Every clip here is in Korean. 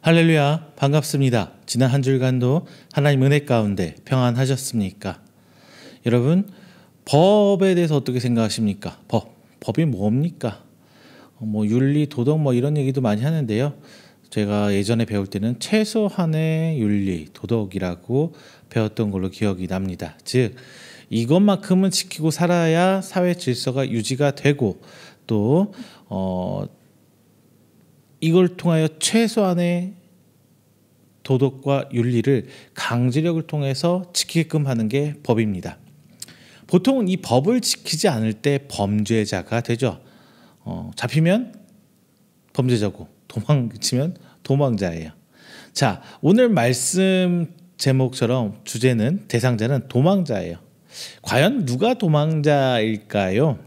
할렐루야, 반갑습니다. 지난 한 주간도 하나님 은혜 가운데 평안하셨습니까? 여러분, 법에 대해서 어떻게 생각하십니까? 법이 뭡니까? 윤리, 도덕 이런 얘기도 많이 하는데요. 제가 예전에 배울 때는 최소한의 윤리, 도덕이라고 배웠던 걸로 기억이 납니다. 즉, 이것만큼은 지키고 살아야 사회 질서가 유지가 되고 또 이걸 통하여 최소한의 도덕과 윤리를 강제력을 통해서 지키게끔 하는 게 법입니다. 보통은 이 법을 지키지 않을 때 범죄자가 되죠. 잡히면 범죄자고 도망치면 도망자예요. 자, 오늘 말씀 제목처럼 주제는 대상자는 도망자예요. 과연 누가 도망자일까요?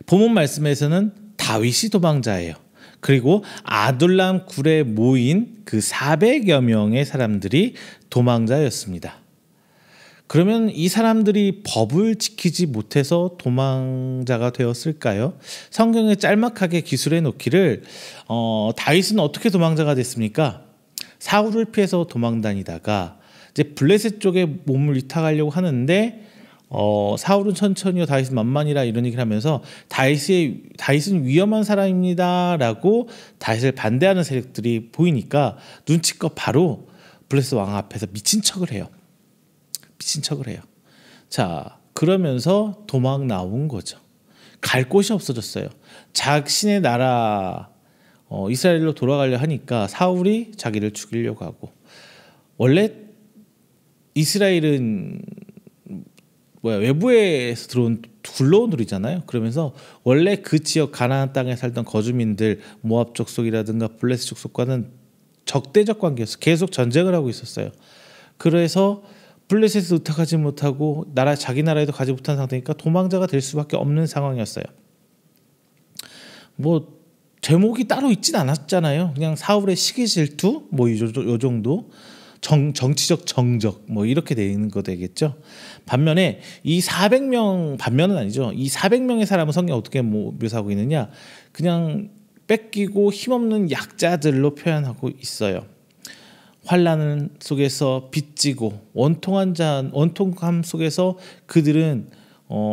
본문 말씀에서는 다윗이 도망자예요. 그리고 아둘람 굴에 모인 그 400여 명의 사람들이 도망자였습니다. 그러면 이 사람들이 법을 지키지 못해서 도망자가 되었을까요? 성경에 짤막하게 기술해 놓기를 다윗은 어떻게 도망자가 됐습니까? 사울을 피해서 도망다니다가 이제 블레셋 쪽에 몸을 위탁하려고 하는데 사울은 천천히요 다윗은 만만이라 이런 얘기를 하면서 다윗은 위험한 사람입니다라고 다윗을 반대하는 세력들이 보이니까 눈치껏 바로 블레셋 왕 앞에서 미친 척을 해요. 자, 그러면서 도망 나온 거죠. 갈 곳이 없어졌어요. 자신의 나라 이스라엘로 돌아가려 하니까 사울이 자기를 죽이려고 하고, 원래 이스라엘은 외부에서 굴러온 들이잖아요. 그러면서 원래 그 지역 가나안 땅에 살던 거주민들, 모압 족속이라든가 블레셋 족속과는 적대적 관계였어요. 계속 전쟁을 하고 있었어요. 그래서 블레셋을 의탁하지 못하고 자기 나라에도 가지 못한 상태니까 도망자가 될 수밖에 없는 상황이었어요. 제목이 따로 있진 않았잖아요. 그냥 사울의 시기 질투 요 정도. 정치적 정적 이렇게 되는 거 되겠죠. 반면에 이 400명 반면은 아니죠. 이 400명의 사람은 성경 어떻게 묘사하고 있느냐? 그냥 뺏기고 힘없는 약자들로 표현하고 있어요. 환난 속에서 빚지고 원통함 속에서 그들은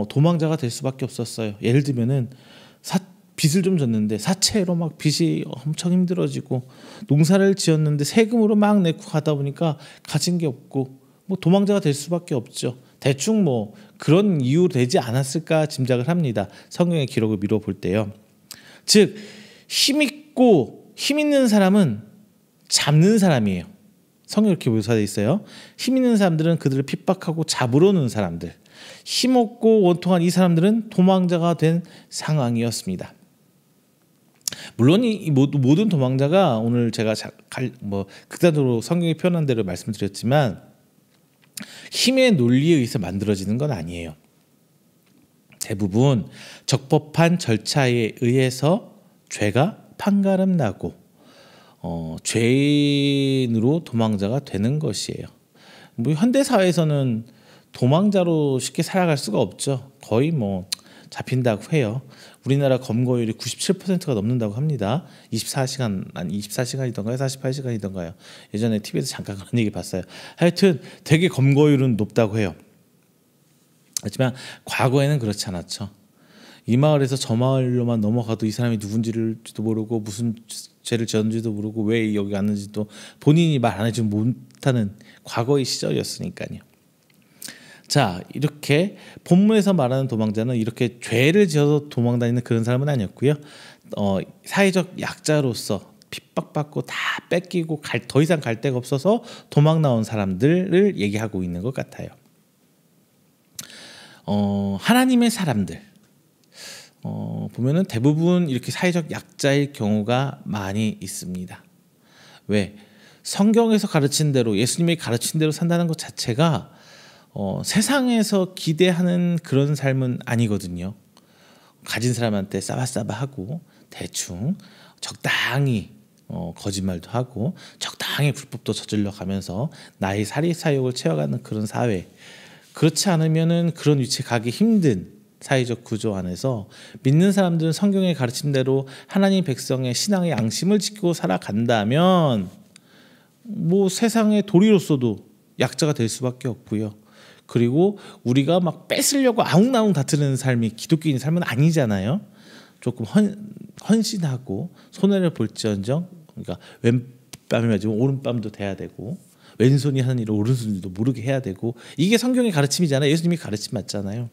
도망자가 될 수밖에 없었어요. 예를 들면은 빚을 좀 졌는데 사채로 막 빚이 엄청 힘들어지고, 농사를 지었는데 세금으로 막 내고 가다 보니까 가진 게 없고 도망자가 될 수밖에 없죠. 대충 그런 이유 되지 않았을까 짐작을 합니다. 성경의 기록을 미뤄볼 때요. 즉, 힘 있는 사람은 잡는 사람이에요. 성경에 이렇게 묘사되어 있어요. 힘 있는 사람들은 그들을 핍박하고 잡으러 오는 사람들, 힘없고 원통한 이 사람들은 도망자가 된 상황이었습니다. 물론 이 모든 도망자가 오늘 제가 극단적으로 성경이 표현한 대로 말씀드렸지만 힘의 논리에 의해서 만들어지는 건 아니에요. 대부분 적법한 절차에 의해서 죄가 판가름 나고 죄인으로 도망자가 되는 것이에요. 현대 사회에서는 도망자로 쉽게 살아갈 수가 없죠. 거의 잡힌다고 해요. 우리나라 검거율이 97%가 넘는다고 합니다. 24시간이던가요? 48시간이던가요? 예전에 TV에서 잠깐 그런 얘기 봤어요. 하여튼 되게 검거율은 높다고 해요. 하지만 과거에는 그렇지 않았죠. 이 마을에서 저 마을로만 넘어가도 이 사람이 누군지도 모르고 무슨 죄를 지었는지도 모르고 왜 여기 왔는지도 본인이 말 안 해주면 못하는 과거의 시절이었으니까요. 자, 이렇게 본문에서 말하는 도망자는 이렇게 죄를 지어서 도망다니는 그런 사람은 아니었고요. 사회적 약자로서 핍박받고 다 뺏기고 더 이상 갈 데가 없어서 도망 나온 사람들을 얘기하고 있는 것 같아요. 하나님의 사람들 보면은 대부분 이렇게 사회적 약자일 경우가 많이 있습니다. 왜? 성경에서 가르친 대로, 예수님이 가르친 대로 산다는 것 자체가 세상에서 기대하는 그런 삶은 아니거든요. 가진 사람한테 싸바싸바하고 대충 적당히 거짓말도 하고 적당히 불법도 저질러 가면서 나의 사리사욕을 채워가는 그런 사회. 그렇지 않으면은 그런 위치에 가기 힘든 사회적 구조 안에서 믿는 사람들은 성경의 가르침대로 하나님 백성의 신앙의 양심을 지키고 살아간다면 뭐 세상의 도리로서도 약자가 될 수밖에 없고요. 그리고 우리가 막 뺏으려고 아웅나웅 다투는 삶이 기독교인 삶은 아니잖아요. 조금 헌신하고 손해를 볼지언정, 그러니까 왼밤이 맞으면 오른밤도 돼야 되고, 왼손이 하는 일을 오른손도 모르게 해야 되고, 이게 성경의 가르침이잖아요. 예수님이 가르침 맞잖아요.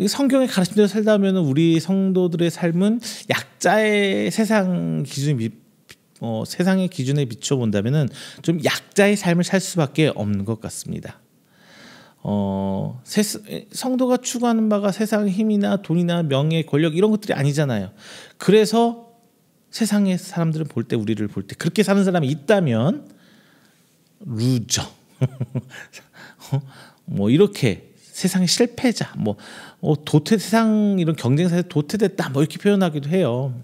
성경의 가르침대로 살다 보면 우리 성도들의 삶은 약자의 세상의 기준에 비춰 본다면은 좀 약자의 삶을 살 수밖에 없는 것 같습니다. 성도가 추구하는 바가 세상의 힘이나 돈이나 명예, 권력 이런 것들이 아니잖아요. 그래서 세상의 사람들은 우리를 볼 때 그렇게 사는 사람이 있다면 루저, 뭐 이렇게 세상의 실패자, 세상 이런 경쟁사에서 도태됐다, 뭐 이렇게 표현하기도 해요.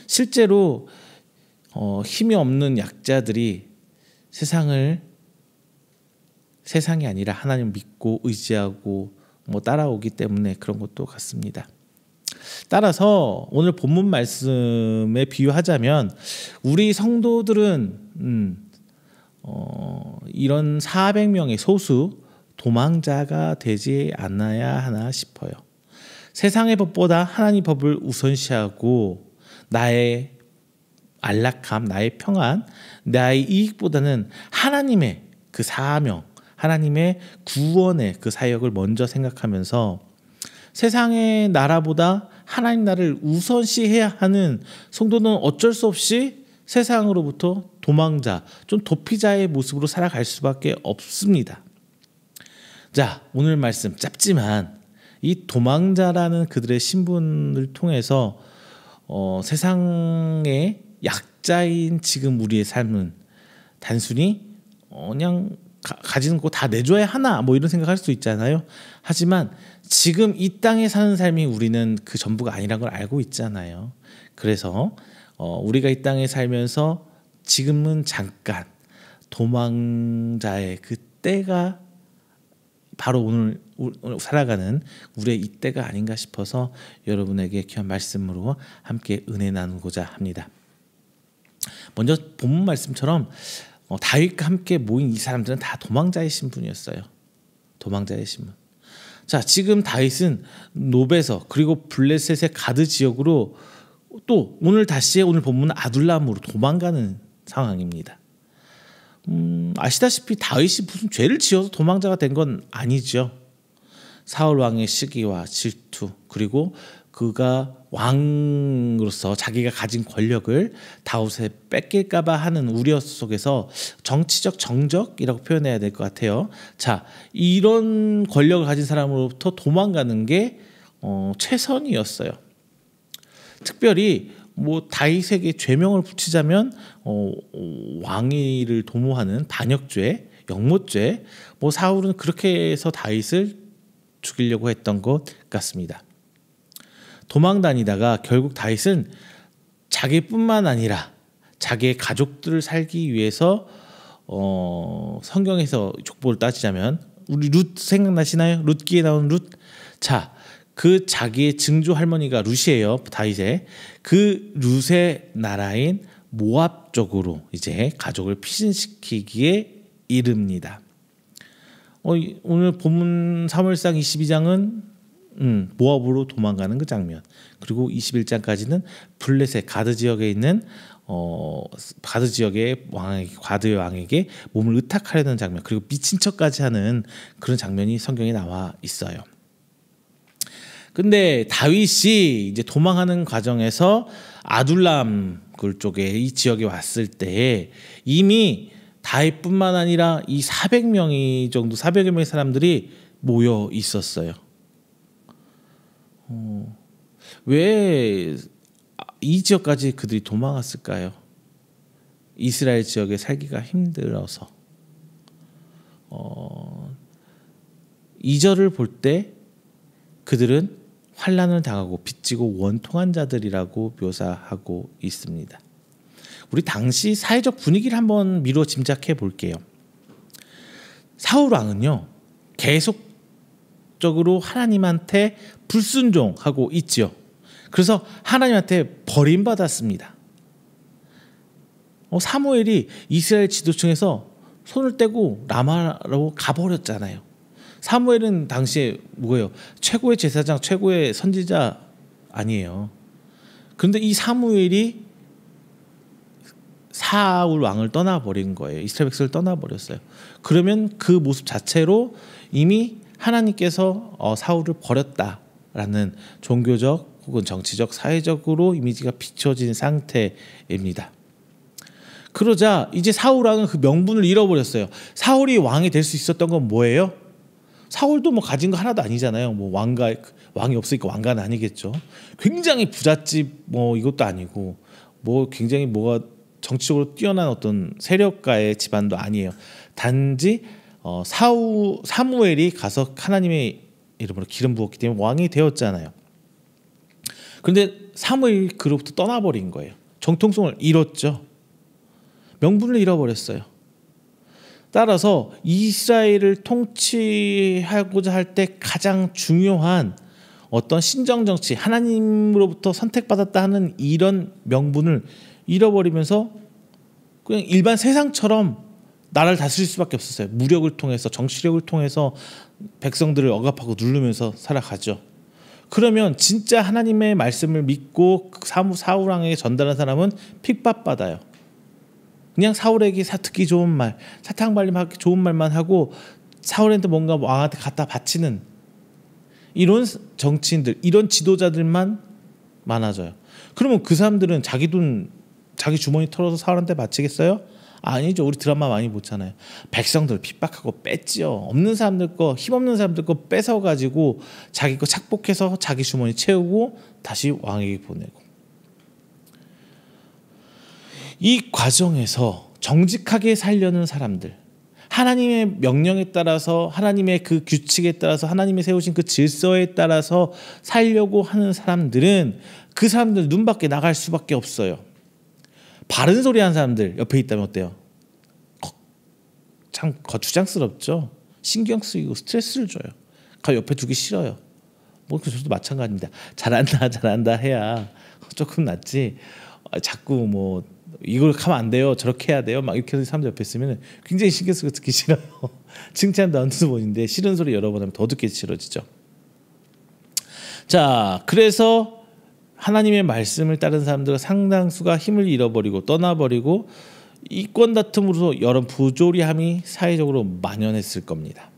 실제로 힘이 없는 약자들이 세상이 아니라 하나님 믿고 의지하고 따라오기 때문에 그런 것도 같습니다. 따라서 오늘 본문 말씀에 비유하자면 우리 성도들은 이런 400명의 소수 도망자가 되지 않아야 하나 싶어요. 세상의 법보다 하나님 법을 우선시하고 나의 안락함, 나의 평안, 나의 이익보다는 하나님의 그 사명, 하나님의 구원의 그 사역을 먼저 생각하면서 세상의 나라보다 하나님 나라를 우선시해야 하는 성도는 어쩔 수 없이 세상으로부터 도망자, 좀 도피자의 모습으로 살아갈 수밖에 없습니다. 자, 오늘 말씀 짧지만 이 도망자라는 그들의 신분을 통해서 세상의 약자인 지금 우리의 삶은 단순히 그냥 가지는 거 다 내줘야 하나 뭐 이런 생각할 수 있잖아요. 하지만 지금 이 땅에 사는 삶이 우리는 그 전부가 아니란 걸 알고 있잖아요. 그래서 우리가 이 땅에 살면서 지금은 잠깐 도망자의 그 때가 바로 오늘 살아가는 우리의 이 때가 아닌가 싶어서 여러분에게 귀한 말씀으로 함께 은혜 나누고자 합니다. 먼저 본문 말씀처럼 다윗과 함께 모인 이 사람들은 다 도망자의 신분이었어요. 도망자의 신분. 자, 지금 다윗은 노베서 그리고 블레셋의 가드 지역으로 또 오늘 본문은 아둘람으로 도망가는 상황입니다. 아시다시피 다윗이 무슨 죄를 지어서 도망자가 된 건 아니죠. 사울 왕의 시기와 질투, 그리고 그가 왕으로서 자기가 가진 권력을 다윗에 뺏길까봐 하는 우려 속에서 정치적 정적이라고 표현해야 될 것 같아요. 자, 이런 권력을 가진 사람으로부터 도망가는 게 최선이었어요. 특별히 다윗에게 죄명을 붙이자면 왕위를 도모하는 반역죄, 역모죄, 사울은 그렇게 해서 다윗을 죽이려고 했던 것 같습니다. 도망 다니다가 결국 다윗은 자기뿐만 아니라 자기의 가족들을 살기 위해서 성경에서 족보를 따지자면 우리 룻 생각나시나요? 룻기에 나온 룻. 자, 그 자기의 증조 할머니가 룻이에요. 다윗의 그 룻의 나라인 모압 쪽으로 이제 가족을 피신시키기에 이릅니다. 오늘 본문 사무엘상 22장은 모압으로 도망가는 그 장면, 그리고 21장까지는 블레셋 가드 지역에 있는 가드 지역의 가드 왕에게 몸을 의탁하려는 장면, 그리고 미친 척까지 하는 그런 장면이 성경에 나와 있어요. 근데 다윗이 이제 도망하는 과정에서 아둘람 그쪽에 이 지역에 왔을 때 이미 다윗뿐만 아니라 이 400여 명의 사람들이 모여 있었어요. 왜 이 지역까지 그들이 도망갔을까요? 이스라엘 지역에 살기가 힘들어서. 2절을 볼 때 그들은 환난을 당하고 빚지고 원통한 자들이라고 묘사하고 있습니다. 우리 당시 사회적 분위기를 한번 미루어 짐작해 볼게요. 사울 왕은요, 계속적으로 계속적으로 하나님한테 불순종하고 있지요. 그래서 하나님한테 버림받았습니다. 사무엘이 이스라엘 지도층에서 손을 떼고 라마로 가버렸잖아요. 사무엘은 당시에 뭐예요? 최고의 제사장, 최고의 선지자 아니에요. 그런데 이 사무엘이 사울 왕을 떠나버린 거예요. 이스라엘 백성을 떠나버렸어요. 그러면 그 모습 자체로 이미 하나님께서 사울을 버렸다라는 종교적 혹은 정치적, 사회적으로 이미지가 비춰진 상태입니다. 그러자 이제 사울 왕은 그 명분을 잃어버렸어요. 사울이 왕이 될 수 있었던 건 뭐예요? 사울도 뭐 가진 거 하나도 아니잖아요. 뭐 왕이 없으니까 왕가는 아니겠죠. 굉장히 부잣집 뭐 이것도 아니고 뭐 굉장히 뭐가 정치적으로 뛰어난 어떤 세력가의 집안도 아니에요. 단지 사무엘이 가서 하나님의 이름으로 기름 부었기 때문에 왕이 되었잖아요. 그런데 사무엘이 그로부터 떠나버린 거예요. 정통성을 잃었죠. 명분을 잃어버렸어요. 따라서 이스라엘을 통치하고자 할 때 가장 중요한 어떤 신정정치, 하나님으로부터 선택받았다 하는 이런 명분을 잃어버리면서 그냥 일반 세상처럼 나라를 다스릴 수밖에 없었어요. 무력을 통해서, 정치력을 통해서 백성들을 억압하고 누르면서 살아가죠. 그러면 진짜 하나님의 말씀을 믿고 사울 왕에게 전달한 사람은 핍박받아요. 그냥 사울에게 듣기 좋은 말, 사탕발림하기 좋은 말만 하고 사울한테 뭔가 왕한테 갖다 바치는 이런 정치인들, 이런 지도자들만 많아져요. 그러면 그 사람들은 자기 돈, 자기 주머니 털어서 사울한테 바치겠어요? 아니죠. 우리 드라마 많이 보잖아요. 백성들 핍박하고 뺐지요. 없는 사람들 거, 힘없는 사람들 거 뺏어가지고 자기 거 착복해서 자기 주머니 채우고 다시 왕에게 보내고. 이 과정에서 정직하게 살려는 사람들, 하나님의 명령에 따라서, 하나님의 그 규칙에 따라서, 하나님이 세우신 그 질서에 따라서 살려고 하는 사람들은 그 사람들 눈 밖에 나갈 수밖에 없어요. 바른 소리 하는 사람들 옆에 있다면 어때요? 참 거추장스럽죠. 신경 쓰이고 스트레스를 줘요. 옆에 두기 싫어요. 뭐 저도 마찬가지입니다. 잘한다 해야 조금 낫지. 자꾸 뭐 이걸 하면 안 돼요, 저렇게 해야 돼요, 막 이렇게 하는 사람들 옆에 있으면 굉장히 신경 쓰고 듣기 싫어요. 칭찬도 안 듣어보는데 싫은 소리 여러 번 하면 더 듣기 싫어지죠. 자, 그래서 하나님의 말씀을 따른 사람들은 상당수가 힘을 잃어버리고 떠나버리고 이권 다툼으로서 여러 부조리함이 사회적으로 만연했을 겁니다.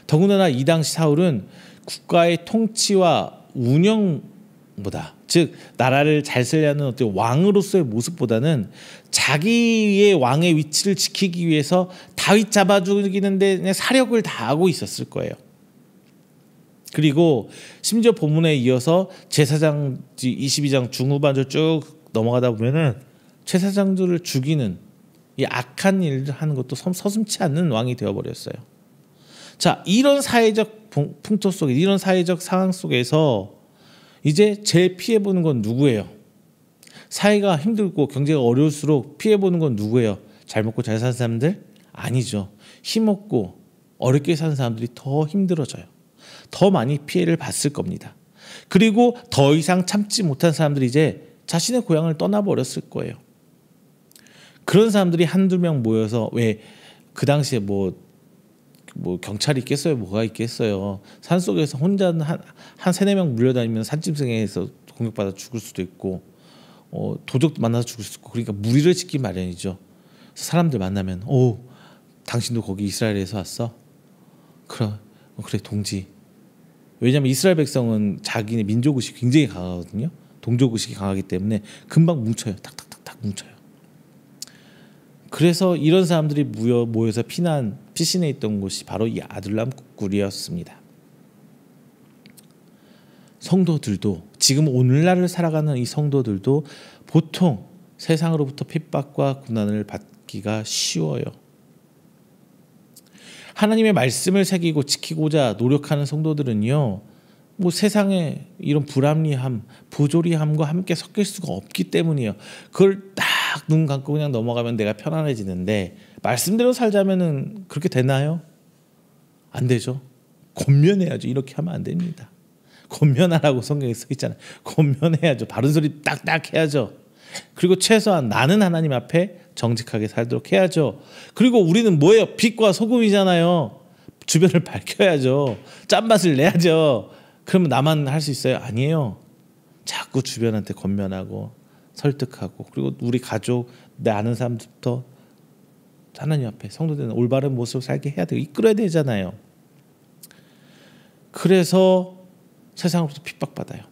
더군다나 이 당시 사울은 국가의 통치와 운영보다, 즉 나라를 잘 살려는 어떤 왕으로서의 모습보다는 자기의 왕의 위치를 지키기 위해서 다윗 잡아주기는데 사력을 다하고 있었을 거예요. 그리고 심지어 본문에 이어서 제사장 22장 중후반절 쭉 넘어가다 보면은 제사장들을 죽이는 이 악한 일을 하는 것도 서슴지 않는 왕이 되어버렸어요. 자, 이런 사회적 풍토 속에, 이런 사회적 상황 속에서 이제 제일 피해보는 건 누구예요? 사회가 힘들고 경제가 어려울수록 피해보는 건 누구예요? 잘 먹고 잘 사는 사람들? 아니죠. 힘없고 어렵게 사는 사람들이 더 힘들어져요. 더 많이 피해를 봤을 겁니다. 그리고 더 이상 참지 못한 사람들이 이제 자신의 고향을 떠나버렸을 거예요. 그런 사람들이 한두 명 모여서, 왜 그 당시에 뭐 경찰이 있겠어요? 뭐가 있겠어요? 산속에서 혼자 한 세네 명 물려다니면 산짐승에서 공격받아 죽을 수도 있고, 도적도 만나서 죽을 수도 있고, 그러니까 무리를 짓기 마련이죠. 사람들 만나면, 당신도 거기 이스라엘에서 왔어? 그래 동지. 왜냐하면 이스라엘 백성은 자기네 민족의식이 굉장히 강하거든요. 동족의식이 강하기 때문에 금방 뭉쳐요. 탁탁탁탁 뭉쳐요. 그래서 이런 사람들이 모여서 피신해 있던 곳이 바로 이 아둘람 굴이었습니다. 성도들도, 지금 오늘날을 살아가는 이 성도들도 보통 세상으로부터 핍박과 고난을 받기가 쉬워요. 하나님의 말씀을 새기고 지키고자 노력하는 성도들은요, 뭐 세상에 이런 불합리함, 부조리함과 함께 섞일 수가 없기 때문이에요. 그걸 딱 눈 감고 그냥 넘어가면 내가 편안해지는데, 말씀대로 살자면은 그렇게 되나요? 안 되죠. 권면해야죠. 이렇게 하면 안 됩니다. 권면하라고 성경에 써 있잖아요. 권면해야죠. 바른 소리 딱딱 해야죠. 그리고 최소한 나는 하나님 앞에 정직하게 살도록 해야죠. 그리고 우리는 뭐예요? 빛과 소금이잖아요. 주변을 밝혀야죠. 짠맛을 내야죠. 그러면 나만 할 수 있어요? 아니에요. 자꾸 주변한테 권면하고 설득하고, 그리고 우리 가족, 내 아는 사람들부터 하나님 앞에 성도되는 올바른 모습을 살게 해야 돼요. 이끌어야 되잖아요. 그래서 세상으로부터 핍박받아요.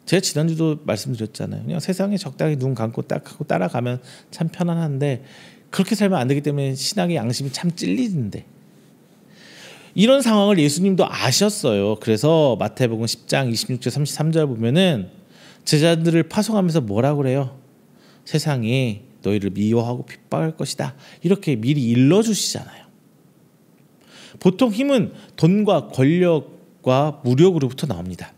제가 지난주도 말씀드렸잖아요. 그냥 세상에 적당히 눈 감고 딱 하고 따라가면 참 편안한데, 그렇게 살면 안 되기 때문에 신앙의 양심이 참 찔리는데, 이런 상황을 예수님도 아셨어요. 그래서 마태복음 10장 26절 33절 보면은 제자들을 파송하면서 뭐라고 그래요? 세상이 너희를 미워하고 핍박할 것이다. 이렇게 미리 일러주시잖아요. 보통 힘은 돈과 권력과 무력으로부터 나옵니다.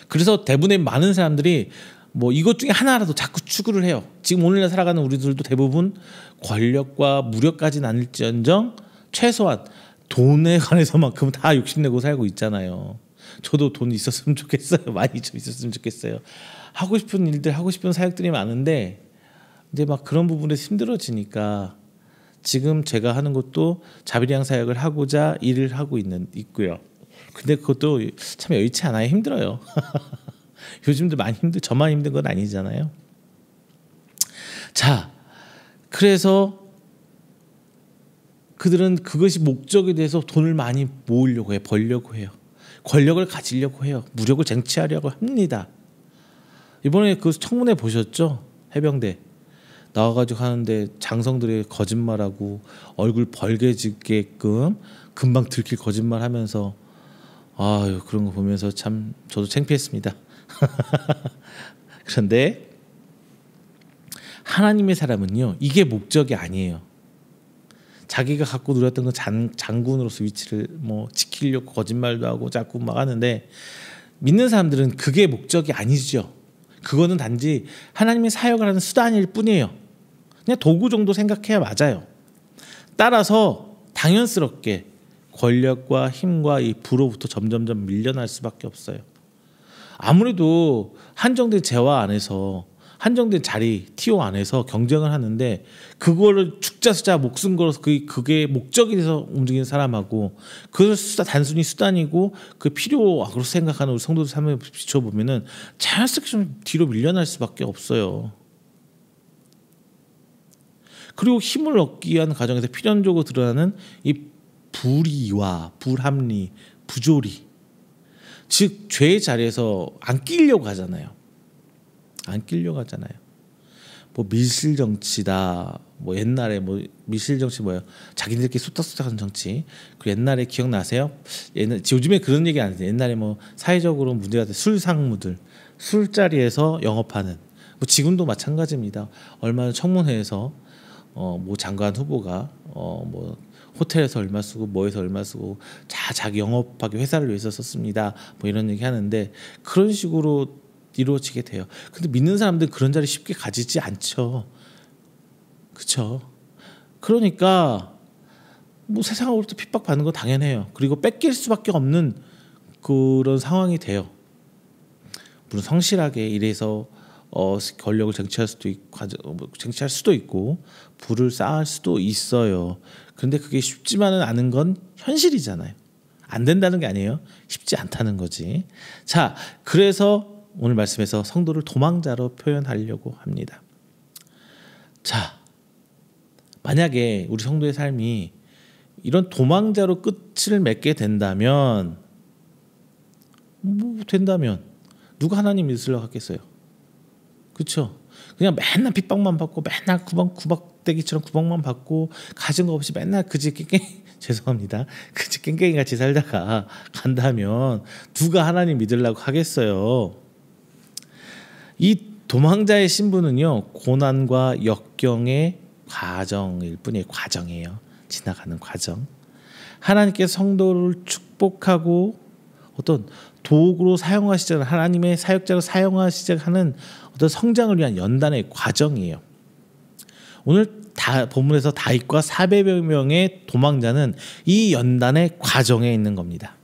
그래서 대부분의 많은 사람들이 뭐 이것 중에 하나라도 자꾸 추구를 해요. 지금 오늘날 살아가는 우리들도 대부분 권력과 무력까지는 아닐지언정 최소한 돈에 관해서만큼 다 욕심내고 살고 있잖아요. 저도 돈 있었으면 좋겠어요. 많이 좀 있었으면 좋겠어요. 하고 싶은 일들, 하고 싶은 사역들이 많은데 이제 막 그런 부분에서 힘들어지니까 지금 제가 하는 것도 자비량 사역을 하고자 일을 하고 있고요. 근데 그것도 참 여의치 않아요. 힘들어요. 요즘도 많이 저만 힘든 건 아니잖아요. 자, 그래서 그들은 그것이 목적에 대해서 돈을 많이 모으려고 해요. 벌려고 해요. 권력을 가지려고 해요. 무력을 쟁취하려고 합니다. 이번에 그 청문회 보셨죠? 해병대 나와가지고 하는데 장성들이 거짓말하고 얼굴 벌게지게끔 금방 들킬 거짓말하면서, 아유, 그런 거 보면서 참 저도 창피했습니다. 그런데 하나님의 사람은요, 이게 목적이 아니에요. 자기가 갖고 누렸던 그 장군으로서 위치를 뭐 지키려고 거짓말도 하고 자꾸 막 하는데, 믿는 사람들은 그게 목적이 아니죠. 그거는 단지 하나님의 사역을 하는 수단일 뿐이에요. 그냥 도구 정도 생각해야 맞아요. 따라서 당연스럽게 권력과 힘과 이 부로부터 점점점 밀려날 수밖에 없어요. 아무래도 한정된 재화 안에서, 한정된 자리 TO 안에서 경쟁을 하는데, 그거를 죽자수자 목숨 걸어서 그게 목적이 돼서 움직이는 사람하고, 그걸 단순히 수단이고 그 필요악으로 생각하는 우리 성도들 삶에 비춰보면은 자연스럽게 좀 뒤로 밀려날 수밖에 없어요. 그리고 힘을 얻기 위한 과정에서 필연적으로 드러나는 이 불의와 불합리, 부조리, 즉 죄의 자리에서 안 끼려고 하잖아요. 안 끼려고 하잖아요. 뭐 밀실정치다. 뭐 옛날에 뭐 밀실정치 뭐예요? 자기들끼리 쑥닥쑥닥하는 정치. 그 옛날에 기억나세요? 요즘에 그런 얘기 안 해요. 옛날에 뭐 사회적으로 문제가 된 술상무들, 술자리에서 영업하는. 뭐 지금도 마찬가지입니다. 얼마 전 청문회에서 뭐 장관 후보가 뭐 호텔에서 얼마 쓰고 뭐에서 얼마 쓰고 자기 영업하기 회사를 위해서 썼습니다. 뭐 이런 얘기 하는데, 그런 식으로 이루어지게 돼요. 근데 믿는 사람들은 그런 자리 쉽게 가지지 않죠. 그렇죠? 그러니까 뭐 세상으로부터 핍박받는 거 당연해요. 그리고 뺏길 수밖에 없는 그런 상황이 돼요. 물론 성실하게 일해서 권력을 쟁취할 수도 있고 부를 쌓을 수도 있어요. 그런데 그게 쉽지만은 않은 건 현실이잖아요. 안 된다는 게 아니에요. 쉽지 않다는 거지. 자, 그래서 오늘 말씀에서 성도를 도망자로 표현하려고 합니다. 자, 만약에 우리 성도의 삶이 이런 도망자로 끝을 맺게 된다면, 누가 하나님 믿으려고 하겠어요? 그렇죠? 그냥 맨날 핍박만 받고, 맨날 구박대기처럼 구박만 받고, 가진 거 없이 맨날 죄송합니다. 그지 깽깽이 같이 살다가 간다면 누가 하나님 믿으려고 하겠어요? 이 도망자의 신분은요, 고난과 역경의 과정일 뿐이에요. 과정이에요. 지나가는 과정. 하나님께서 성도를 축복하고 어떤 도구로 사용하시자, 하나님의 사역자로 사용하시자 하는 어떤 성장을 위한 연단의 과정이에요. 오늘 본문에서 다윗과 400여 명의 도망자는 이 연단의 과정에 있는 겁니다.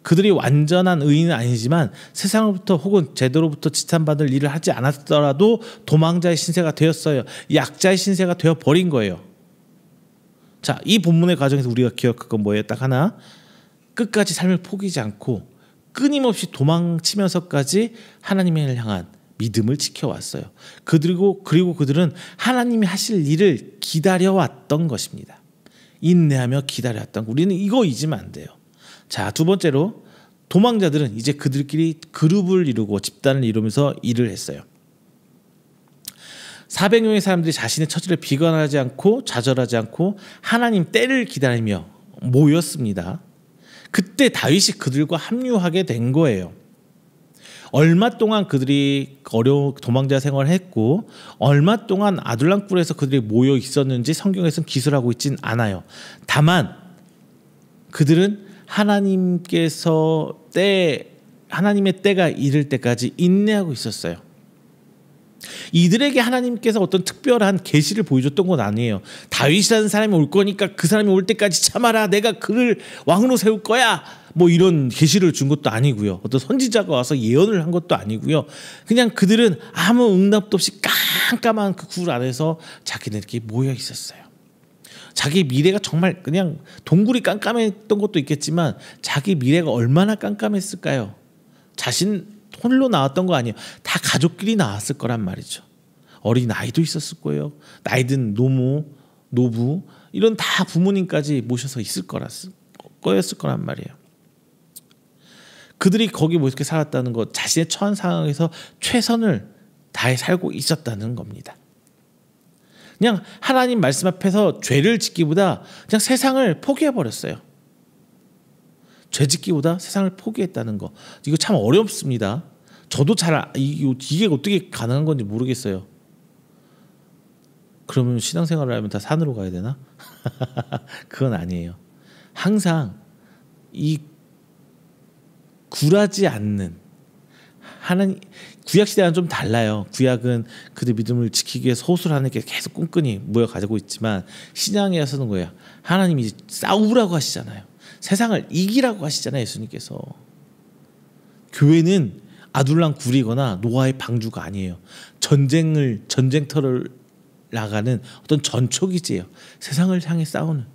그들이 완전한 의인은 아니지만 세상으로부터 혹은 제도로부터 지탄받을 일을 하지 않았더라도 도망자의 신세가 되었어요. 약자의 신세가 되어버린 거예요. 자, 이 본문의 과정에서 우리가 기억할 건 뭐예요? 딱 하나. 끝까지 삶을 포기하지 않고 끊임없이 도망치면서까지 하나님을 향한 믿음을 지켜왔어요. 그리고 그들은 하나님이 하실 일을 기다려왔던 것입니다. 인내하며 기다려왔던 거. 우리는 이거 잊으면 안 돼요. 자, 두 번째로 도망자들은 이제 그들끼리 그룹을 이루고 집단을 이루면서 일을 했어요. 400명의 사람들이 자신의 처지를 비관하지 않고 좌절하지 않고 하나님 때를 기다리며 모였습니다. 그때 다윗이 그들과 합류하게 된 거예요. 얼마 동안 그들이 어려운 도망자 생활을 했고 얼마 동안 아둘람굴에서 그들이 모여 있었는지 성경에서는 기술하고 있진 않아요. 다만 그들은 하나님의 때가 이를 때까지 인내하고 있었어요. 이들에게 하나님께서 어떤 특별한 계시를 보여줬던 건 아니에요. 다윗이라는 사람이 올 거니까 그 사람이 올 때까지 참아라. 내가 그를 왕으로 세울 거야. 뭐 이런 계시를 준 것도 아니고요. 어떤 선지자가 와서 예언을 한 것도 아니고요. 그냥 그들은 아무 응답도 없이 깜깜한 그 굴 안에서 자기네들끼리 모여 있었어요. 자기 미래가 정말 그냥 동굴이 깜깜했던 것도 있겠지만 자기 미래가 얼마나 깜깜했을까요? 자신 홀로 나왔던 거 아니에요. 다 가족끼리 나왔을 거란 말이죠. 어린 아이도 있었을 거예요. 나이든 노부 이런 다 부모님까지 모셔서 있을 거였을 거란 말이에요. 그들이 거기 뭐 이렇게 살았다는 것, 자신의 처한 상황에서 최선을 다해 살고 있었다는 겁니다. 그냥 하나님 말씀 앞에서 죄를 짓기보다 그냥 세상을 포기해버렸어요. 죄 짓기보다 세상을 포기했다는 거. 이거 참 어렵습니다. 저도 이게 어떻게 가능한 건지 모르겠어요. 그러면 신앙생활을 하면 다 산으로 가야 되나? 그건 아니에요. 항상 이 굴하지 않는 하나님, 구약시대와는 좀 달라요. 구약은 그들 믿음을 지키기 위해서 호소를 하는 게 계속 끈끈이 모여가지고 있지만 신앙에서는 뭐예요? 하나님이 싸우라고 하시잖아요. 세상을 이기라고 하시잖아요. 예수님께서. 교회는 아둘람 굴이거나 노아의 방주가 아니에요. 전쟁터를 나가는 어떤 전초기지예요. 세상을 향해 싸우라는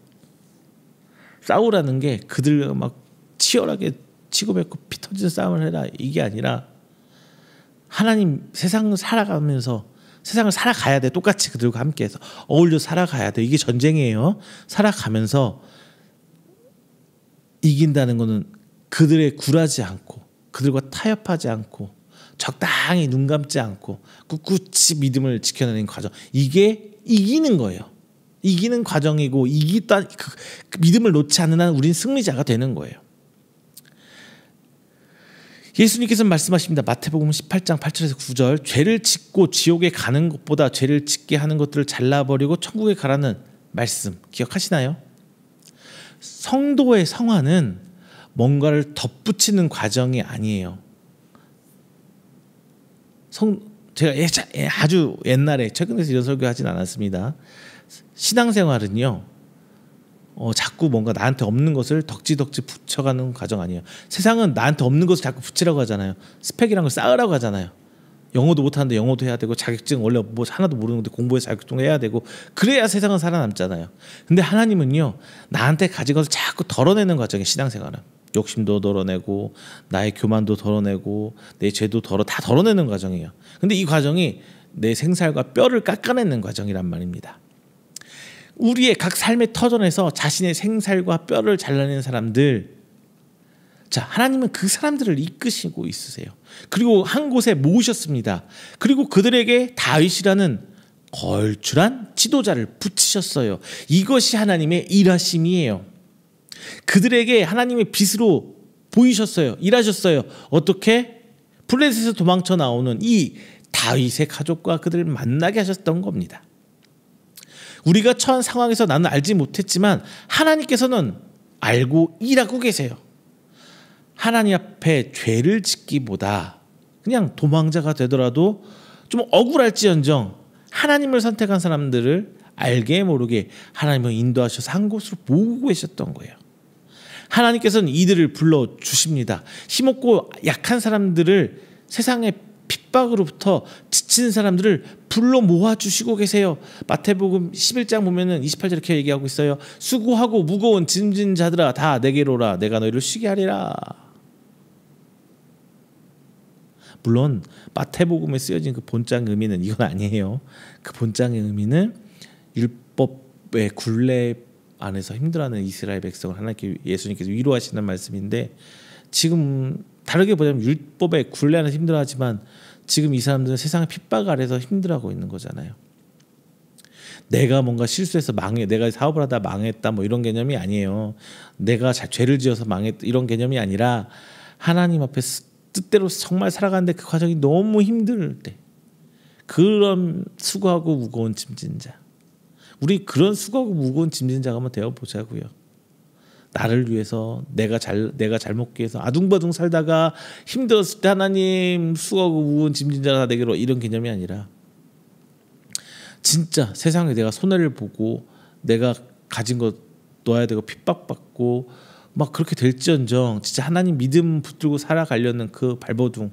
게 그들 막 치열하게 치고 뱉고 피 터지는 싸움을 해라 이게 아니라 하나님 세상을 살아가면서 세상을 살아가야 돼. 똑같이 그들과 함께해서 어울려 살아가야 돼. 이게 전쟁이에요. 살아가면서 이긴다는 거는 그들의 굴하지 않고 그들과 타협하지 않고 적당히 눈 감지 않고 꿋꿋이 믿음을 지켜내는 과정. 이게 이기는 거예요. 이기는 과정이고 그 믿음을 놓지 않는 한 우린 승리자가 되는 거예요. 예수님께서는 말씀하십니다. 마태복음 18장 8절에서 9절. 죄를 짓고 지옥에 가는 것보다 죄를 짓게 하는 것들을 잘라버리고 천국에 가라는 말씀 기억하시나요? 성도의 성화는 뭔가를 덧붙이는 과정이 아니에요. 제가 아주 옛날에 최근에 이런 설교하진 않았습니다. 신앙생활은요. 자꾸 뭔가 나한테 없는 것을 덕지덕지 붙여가는 과정 아니에요. 세상은 나한테 없는 것을 자꾸 붙이라고 하잖아요. 스펙이란 걸 쌓으라고 하잖아요. 영어도 못하는데 영어도 해야 되고 자격증 원래 뭐 하나도 모르는데 공부해서 자격증 해야 되고 그래야 세상은 살아남잖아요. 근데 하나님은요. 나한테 가진 것을 자꾸 덜어내는 과정이에요. 신앙생활은. 욕심도 덜어내고 나의 교만도 덜어내고 내 죄도 다 덜어내는 과정이에요. 근데 이 과정이 내 생살과 뼈를 깎아내는 과정이란 말입니다. 우리의 각 삶의 터전에서 자신의 생살과 뼈를 잘라내는 사람들, 자, 하나님은 그 사람들을 이끄시고 있으세요. 그리고 한 곳에 모으셨습니다. 그리고 그들에게 다윗이라는 걸출한 지도자를 붙이셨어요. 이것이 하나님의 일하심이에요. 그들에게 하나님의 빛으로 보이셨어요. 일하셨어요. 어떻게? 블레셋에서 도망쳐 나오는 이 다윗의 가족과 그들을 만나게 하셨던 겁니다. 우리가 처한 상황에서 나는 알지 못했지만 하나님께서는 알고 일하고 계세요. 하나님 앞에 죄를 짓기보다 그냥 도망자가 되더라도 좀 억울할지언정 하나님을 선택한 사람들을 알게 모르게 하나님은 인도하셔서 한 곳으로 모으고 계셨던 거예요. 하나님께서는 이들을 불러주십니다. 힘없고 약한 사람들을, 세상의 핍박으로부터 지친 사람들을 불러 모아주시고 계세요. 마태복음 11장 보면은 28절 이렇게 얘기하고 있어요. 수고하고 무거운 짐진 자들아 다 내게로 오라. 내가 너희를 쉬게 하리라. 물론 마태복음에 쓰여진 그 본장의 의미는 이건 아니에요. 그 본장의 의미는 율법의 굴레 안에서 힘들어하는 이스라엘 백성을 하나님께, 예수님께서 위로하시는 말씀인데, 지금 다르게 보자면 율법의 굴레 안에서 힘들어하지만 지금 이 사람들은 세상의 핍박 아래서 힘들어하고 있는 거잖아요. 내가 뭔가 실수해서 내가 사업을 하다 망했다 뭐 이런 개념이 아니에요. 내가 죄를 지어서 망했다 이런 개념이 아니라, 하나님 앞에 뜻대로 정말 살아가는데 그 과정이 너무 힘들 때, 그런 수고하고 무거운 짐진 자, 우리 그런 수고하고 무거운 짐진 자가 한번 되어보자고요. 나를 위해서 내가 잘먹기 위해서 아둥바둥 살다가 힘들었을 때 하나님 수고하고 무거운 짐진 자가 되기로, 이런 개념이 아니라 진짜 세상에 내가 손해를 보고 내가 가진 것 놓아야 되고 핍박받고 막 그렇게 될지언정 진짜 하나님 믿음 붙들고 살아가려는 그 발버둥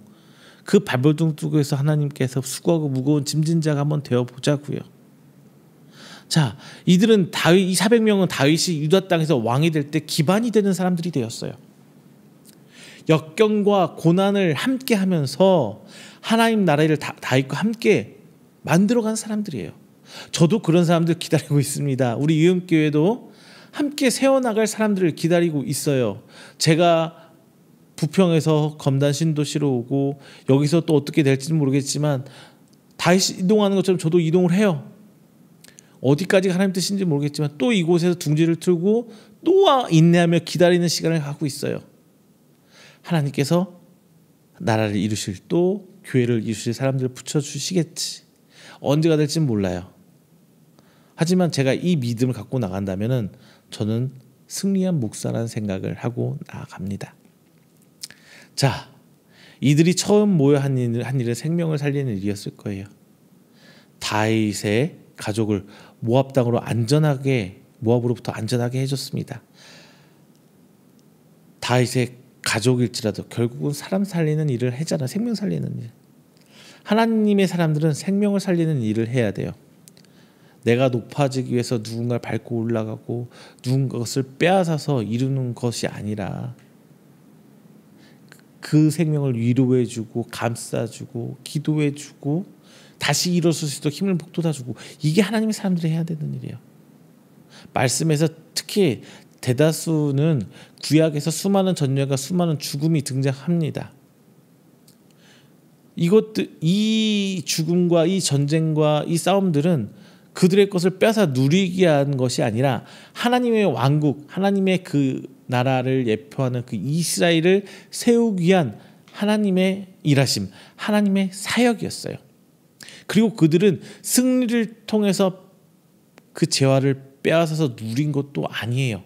속에서 하나님께서 수고하고 무거운 짐진 자가 한번 되어보자고요. 자, 이들은 이 400명은 다윗이 유다 땅에서 왕이 될 때 기반이 되는 사람들이 되었어요. 역경과 고난을 함께 하면서 하나님 나라를 다윗과 함께 만들어간 사람들이에요. 저도 그런 사람들 기다리고 있습니다. 우리 이음교회도 함께 세워나갈 사람들을 기다리고 있어요. 제가 부평에서 검단 신도시로 오고 여기서 또 어떻게 될지는 모르겠지만 다윗이 이동하는 것처럼 저도 이동을 해요. 어디까지 하나님 뜻인지 모르겠지만 또 이곳에서 둥지를 틀고 또 인내하며 기다리는 시간을 갖고 있어요. 하나님께서 나라를 이루실, 또 교회를 이루실 사람들을 붙여주시겠지. 언제가 될지는 몰라요. 하지만 제가 이 믿음을 갖고 나간다면 저는 승리한 목사라는 생각을 하고 나아갑니다. 자, 이들이 처음 모여 한 일은 생명을 살리는 일이었을 거예요. 다윗의 가족을 모압 땅으로 모압으로부터 안전하게 해줬습니다. 다윗의 가족일지라도 결국은 사람 살리는 일을 했잖아. 생명 살리는 일. 하나님의 사람들은 생명을 살리는 일을 해야 돼요. 내가 높아지기 위해서 누군가를 밟고 올라가고 누군가 것을 빼앗아서 이루는 것이 아니라, 그 생명을 위로해주고 감싸주고 기도해주고 다시 일어설 수 있도록 힘을 북돋아주고, 이게 하나님의 사람들이 해야 되는 일이에요. 말씀에서 특히 대다수는 구약에서 수많은 전쟁과 수많은 죽음이 등장합니다. 이 죽음과 이 전쟁과 이 싸움들은 그들의 것을 빼앗아 누리기 위한 것이 아니라 하나님의 왕국, 하나님의 그 나라를 예표하는 그 이스라엘을 세우기 위한 하나님의 일하심, 하나님의 사역이었어요. 그리고 그들은 승리를 통해서 그 재화를 빼앗아서 누린 것도 아니에요.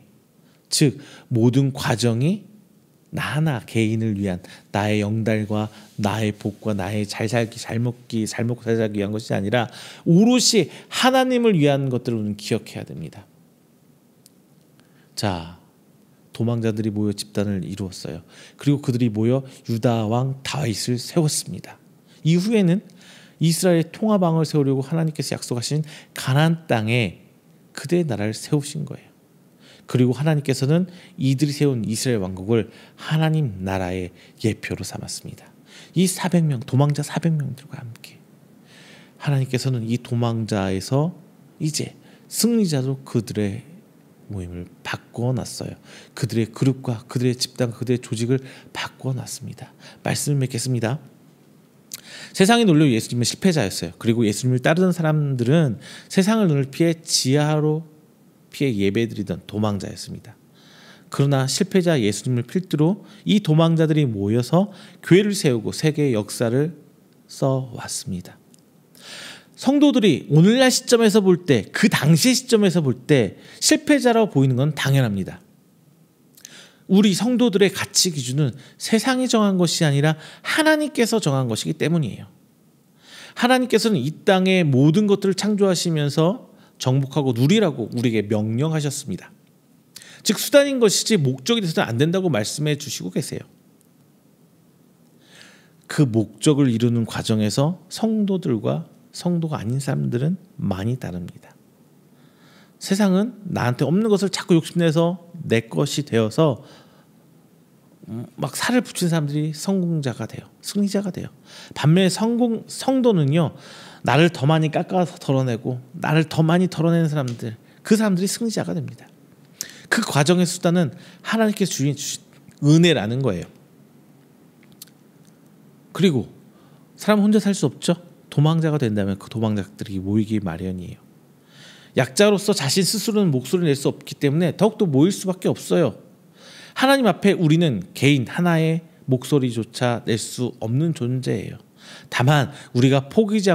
즉 모든 과정이 나 하나 개인을 위한, 나의 영달과 나의 복과 나의 잘 살기, 잘 먹기, 잘 먹고 잘 살기 위한 것이 아니라 오롯이 하나님을 위한 것들을 우리는 기억해야 됩니다. 자, 도망자들이 모여 집단을 이루었어요. 그리고 그들이 모여 유다 왕 다윗을 세웠습니다. 이후에는 이스라엘의 통합왕을 세우려고 하나님께서 약속하신 가나안 땅에 그들의 나라를 세우신 거예요. 그리고 하나님께서는 이들이 세운 이스라엘 왕국을 하나님 나라의 예표로 삼았습니다. 이 400명, 도망자 400명들과 함께 하나님께서는 이 도망자에서 이제 승리자로 그들의 모임을 바꿔놨어요. 그들의 그룹과 그들의 집단, 그들의 조직을 바꿔놨습니다. 말씀을 맺겠습니다. 세상의 논리로 예수님은 실패자였어요. 그리고 예수님을 따르던 사람들은 세상의 눈을 피해 지하로 피해 예배드리던 도망자였습니다. 그러나 실패자 예수님을 필두로 이 도망자들이 모여서 교회를 세우고 세계의 역사를 써왔습니다. 성도들이 오늘날 시점에서 볼 때, 그 당시의 시점에서 볼 때 실패자라고 보이는 건 당연합니다. 우리 성도들의 가치 기준은 세상이 정한 것이 아니라 하나님께서 정한 것이기 때문이에요. 하나님께서는 이 땅의 모든 것들을 창조하시면서 정복하고 누리라고 우리에게 명령하셨습니다. 즉 수단인 것이지 목적이 돼서는 안 된다고 말씀해 주시고 계세요. 그 목적을 이루는 과정에서 성도들과 성도가 아닌 사람들은 많이 다릅니다. 세상은 나한테 없는 것을 자꾸 욕심내서 내 것이 되어서 막 살을 붙인 사람들이 성공자가 돼요. 승리자가 돼요. 반면에 성도는요, 나를 더 많이 깎아서 덜어내고 나를 더 많이 덜어내는 사람들, 그 사람들이 승리자가 됩니다. 그 과정의 수단은 하나님께서 주신 은혜라는 거예요. 그리고 사람 혼자 살 수 없죠. 도망자가 된다면 그 도망자들이 모이기 마련이에요. 약자로서 자신 스스로는 목소리를 낼 수 없기 때문에 더욱더 모일 수밖에 없어요. 하나님 앞에 우리는 개인 하나의 목소리조차 낼 수 없는 존재예요. 다만 우리가 포기하지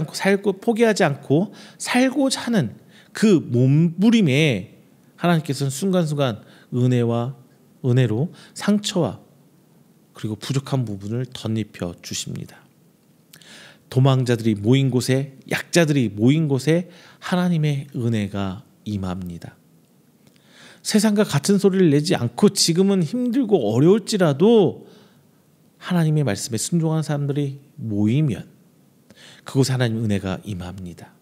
않고 살고자 하는 그 몸부림에 하나님께서는 순간순간 은혜로 상처와 그리고 부족한 부분을 덧입혀 주십니다. 도망자들이 모인 곳에, 약자들이 모인 곳에 하나님의 은혜가 임합니다. 세상과 같은 소리를 내지 않고 지금은 힘들고 어려울지라도 하나님의 말씀에 순종하는 사람들이 모이면 그곳에 하나님의 은혜가 임합니다.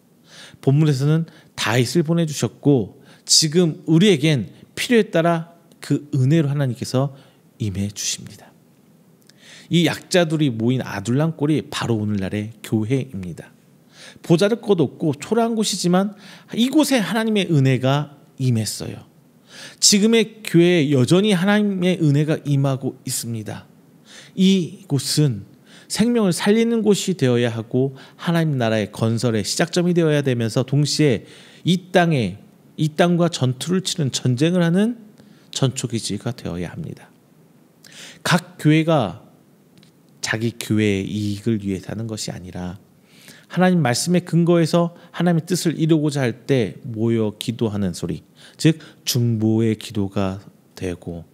본문에서는 다윗을 보내주셨고 지금 우리에겐 필요에 따라 그 은혜로 하나님께서 임해 주십니다. 이 약자들이 모인 아둘람골이 바로 오늘날의 교회입니다. 보잘것 없고 초라한 곳이지만 이곳에 하나님의 은혜가 임했어요. 지금의 교회에 여전히 하나님의 은혜가 임하고 있습니다. 이곳은 생명을 살리는 곳이 되어야 하고 하나님 나라의 건설의 시작점이 되어야 되면서 동시에 이 땅과 전투를 치는 전쟁을 하는 전초기지가 되어야 합니다. 각 교회가 자기 교회의 이익을 위해 사는 것이 아니라 하나님 말씀의 근거에서 하나님의 뜻을 이루고자 할 때 모여 기도하는 소리, 즉 중보의 기도가 되고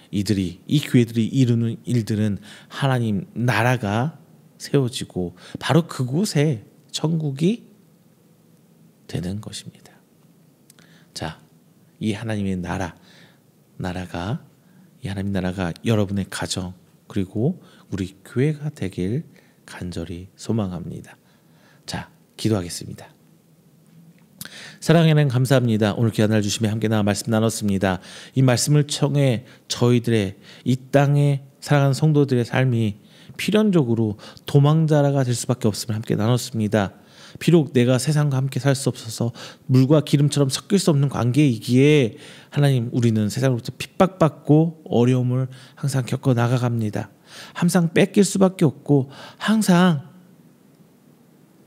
이 교회들이 이루는 일들은 하나님 나라가 세워지고 바로 그곳에 천국이 되는 것입니다. 자, 이 하나님의 나라가 여러분의 가정 그리고 우리 교회가 되길 간절히 소망합니다. 자, 기도하겠습니다. 사랑하는 하나님 감사합니다. 오늘 귀한 날 주시며 함께 말씀 나눴습니다. 이 말씀을 통해 저희들의 이 땅에 살아가는 성도들의 삶이 필연적으로 도망자가 될 수밖에 없음을 함께 나눴습니다. 비록 내가 세상과 함께 살 수 없어서 물과 기름처럼 섞일 수 없는 관계이기에 하나님 우리는 세상으로부터 핍박받고 어려움을 항상 겪어 나가갑니다. 항상 뺏길 수밖에 없고 항상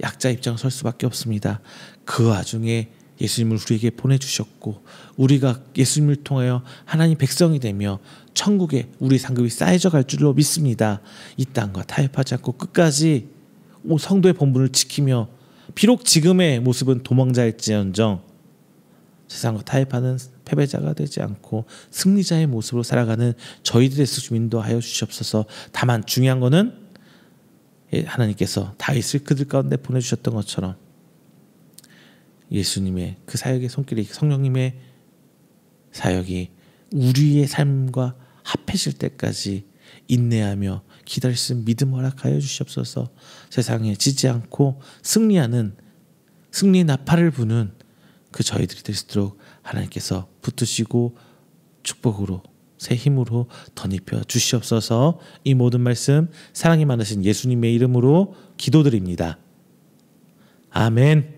약자 입장에 설 수밖에 없습니다. 그 와중에 예수님을 우리에게 보내주셨고 우리가 예수님을 통하여 하나님 백성이 되며 천국에 우리 상급이 쌓여져 갈 줄로 믿습니다. 이 땅과 타협하지 않고 끝까지 성도의 본분을 지키며 비록 지금의 모습은 도망자일지언정 세상과 타협하는 패배자가 되지 않고 승리자의 모습으로 살아가는 저희들의 주민도 하여 주시옵소서. 다만 중요한 것은 하나님께서 다윗을 그들 가운데 보내주셨던 것처럼 예수님의 그 사역의 손길이 성령님의 사역이 우리의 삶과 합해질 때까지 인내하며 기다릴 수 있는 믿음 허락하여 주시옵소서. 세상에 지지 않고 승리의 나팔을 부는 그 저희들이 될 수 있도록 하나님께서 붙드시고 축복으로 새 힘으로 덧입혀 주시옵소서. 이 모든 말씀 사랑이 많으신 예수님의 이름으로 기도드립니다. 아멘.